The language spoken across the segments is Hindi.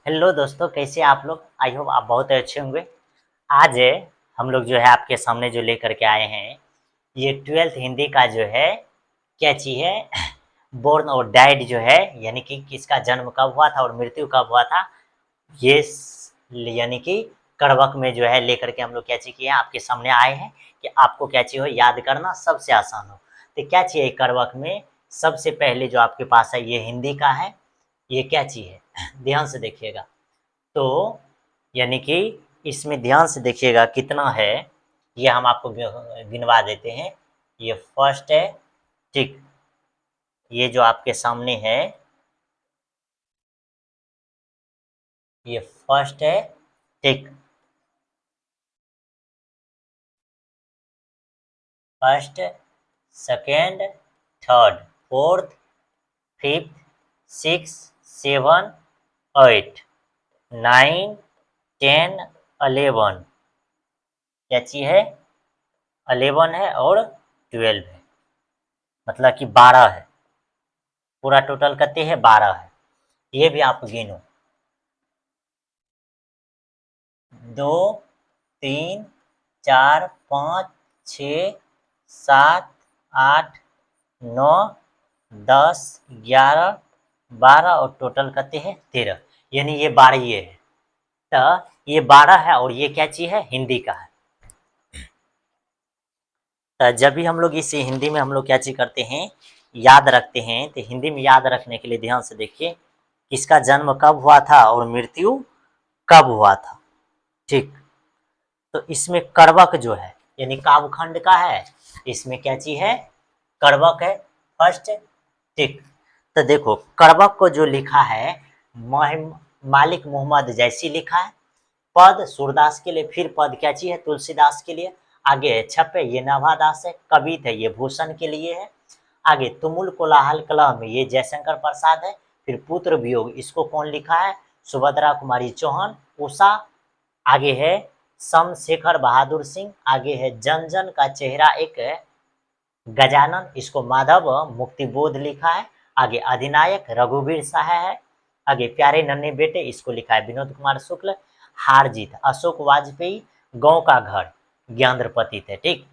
हेलो दोस्तों, कैसे आप लोग? आई होप आप बहुत अच्छे होंगे। आज हम लोग जो है आपके सामने जो लेकर के आए हैं, ये 12th हिंदी का जो है क्या चीज़ है बोर्न और डाइड जो है, यानी कि किसका जन्म कब हुआ था और मृत्यु कब हुआ था, ये यानी कि करवक में जो है लेकर के हम लोग क्या चीज़ किए हैं, आपके सामने आए हैं कि आपको क्या चीज़ हो याद करना सबसे आसान हो। तो क्या चाहिए करवक में? सबसे पहले जो आपके पास है ये हिंदी का है। ये क्या चीज़ है ध्यान से देखिएगा। तो यानी कि इसमें ध्यान से देखिएगा कितना है, ये हम आपको गिनवा देते हैं। ये फर्स्ट है, ठीक। ये जो आपके सामने है, ये फर्स्ट है, ठीक। First, second, third, fourth, fifth, six, seven, eight, nine, 10, 11। क्या चीज है? 11 है और 12 है, मतलब कि 12 है। पूरा टोटल कितने है? 12 है। ये भी आप गिनो। 2, 3, 4, 5, 6, 7, 8, 9, 10, 11, 12 और टोटल कितने हैं? 13। यानी ये 12 ये है। तो ये 12 है और ये क्या चीज़ है? हिंदी का है। तो जब भी हम लोग इस हिंदी में हम लोग क्या चीज़ करते हैं, याद रखते हैं, तो हिंदी में याद रखने के लिए ध्यान से देखिए, किसका जन्म कब हुआ था और मृत्यु कब हुआ था, ठीक। तो इसमें करवक जो है यानी काव्यखंड का है, इसमें क्या चीज है? करवक है फर्स्ट, ठीक। तो देखो करवक को जो लिखा है मालिक मोहम्मद जैसी लिखा है। पद सूरदास के लिए, फिर पद क्या चीज है? तुलसीदास के लिए। आगे है छपे, ये नाभादास है। कवित है, ये भूषण के लिए है। आगे तुमुल कोलाहल कलह में, ये जयशंकर प्रसाद है। फिर पुत्र वियोग, इसको कौन लिखा है? सुभद्रा कुमारी चौहान, उषा। आगे है शमशेखर बहादुर सिंह। आगे है जन जन का चेहरा एक गजानन, इसको माधव मुक्तिबोध लिखा है। आगे अधिनायक रघुवीर शाह है। आगे प्यारे नन्हे बेटे, इसको लिखा है विनोद कुमार शुक्ल। हार जीत अशोक वाजपेयी। गांव का घर ज्ञानेंद्र पतित है, ठीक।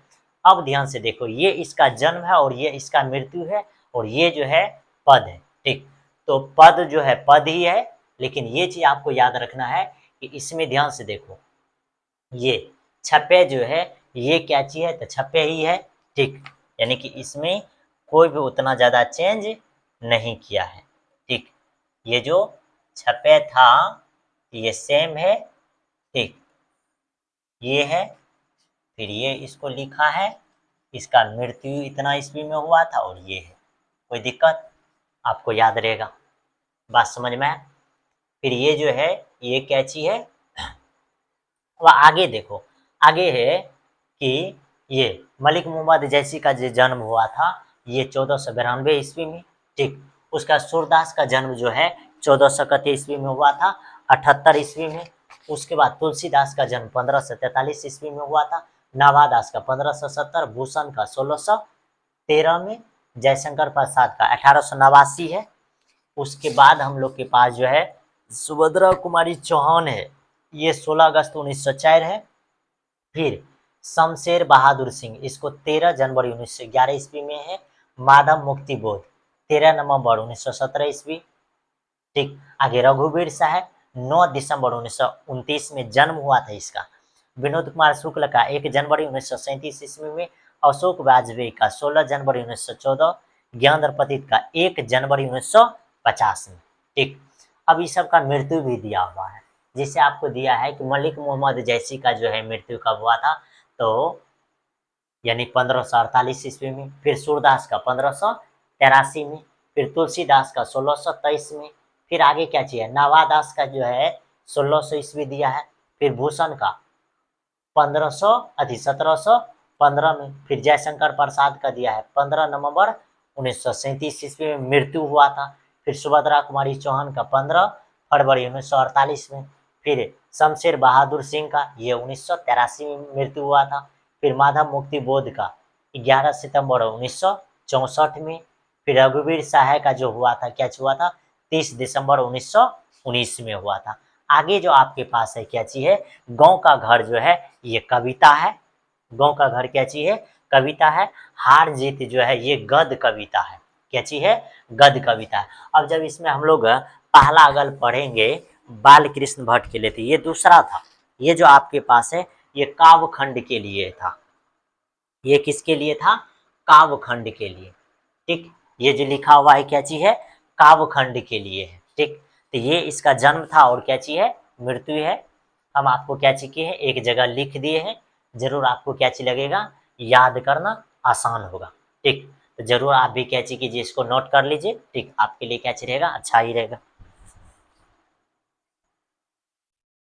अब ध्यान से देखो, ये इसका जन्म है और ये इसका मृत्यु है, और ये जो है पद है, ठीक। तो पद जो है पद ही है, लेकिन ये चीज आपको याद रखना है कि इसमें ध्यान से देखो, ये छपे जो है ये क्या चीज है? तो छपे ही है, ठीक। यानी कि इसमें कोई भी उतना ज्यादा चेंज नहीं किया है, ठीक। ये जो छपे था ये सेम है, ठीक। ये है, फिर ये इसको लिखा है। इसका मृत्यु इतना ईस्वी में हुआ था और ये है। कोई दिक्कत? आपको याद रहेगा, बात समझ में आया? फिर ये जो है ये क्या चीज है? अब आगे देखो, आगे है कि ये मलिक मोहम्मद जैसी का जो जन्म हुआ था ये 1492 ईस्वी में, ठीक। उसका सूरदास का जन्म जो है 1431 ईस्वी में हुआ था, 78 ईस्वी में। उसके बाद तुलसीदास का जन्म 1543 ईस्वी में हुआ था। नाभादास का 1570, भूषण का 1613 में, जयशंकर प्रसाद का 1889 है। उसके बाद हम लोग के पास जो है सुभद्रा कुमारी चौहान है, ये 16 अगस्त 1904 है। फिर शमशेर बहादुर सिंह, इसको 13 जनवरी 1911 ईस्वी में है। माधव मुक्ति बोध 13 नवंबर 1917 ईस्वी, ठीक। आगे रघुवीर शाह 9 दिसंबर 1929 में जन्म हुआ था इसका। विनोद कुमार शुक्ल का 1 जनवरी 1937 ईस्वी में। अशोक वाजपेयी का 16 जनवरी 1914। ज्ञानेंद्र पतित का 1 जनवरी 1950 में, ठीक। अब इस सब का मृत्यु भी दिया हुआ है, जिसे आपको दिया है कि मलिक मोहम्मद जैसी का जो है मृत्यु कब हुआ था, तो यानी 1548 ईस्वी में। फिर सूरदास का 1583 में। फिर तुलसीदास का 1623 में। फिर आगे क्या चाहिए? नावादास का जो है 1600 ईस्वी दिया है। फिर भूषण का 1715 में। फिर जयशंकर प्रसाद का दिया है 15 नवंबर 1937 ईस्वी में मृत्यु हुआ था। फिर सुभद्रा कुमारी चौहान का 15 फरवरी 1948 में। फिर शमशेर बहादुर सिंह का ये 1983 में मृत्यु हुआ था। फिर माधव मुक्ति बोध का 11 सितंबर 1964 में। फिर रघुवीर शाह का जो हुआ था, क्या हुआ था? 30 दिसंबर 1919 19 में हुआ था। आगे जो आपके पास है क्या चीज़ है, गाँव का घर जो है ये कविता है, गाँव का घर क्या चीज़ है, कविता है। हार जीत जो है ये गद्य कविता है, क्या चीज़ है, गद्य कविता है। अब जब इसमें हम लोग पहला अगल पढ़ेंगे बाल कृष्ण भट्ट के लिए, तो ये दूसरा था। ये जो आपके पास है ये काव्यखंड के लिए था, ये किसके लिए था, काव्यखंड के लिए, ठीक। ये जो लिखा हुआ है क्या चीज है, काव्यखंड के लिए है, ठीक। तो ये इसका जन्म था और क्या चीज है, मृत्यु है। हम आपको क्या चीज किए हैं, एक जगह लिख दिए हैं, जरूर आपको क्या चीज लगेगा, याद करना आसान होगा, ठीक। तो जरूर आप भी क्या चीज कीजिए, इसको नोट कर लीजिए, ठीक। आपके लिए क्या चीज रहेगा, अच्छा ही रहेगा।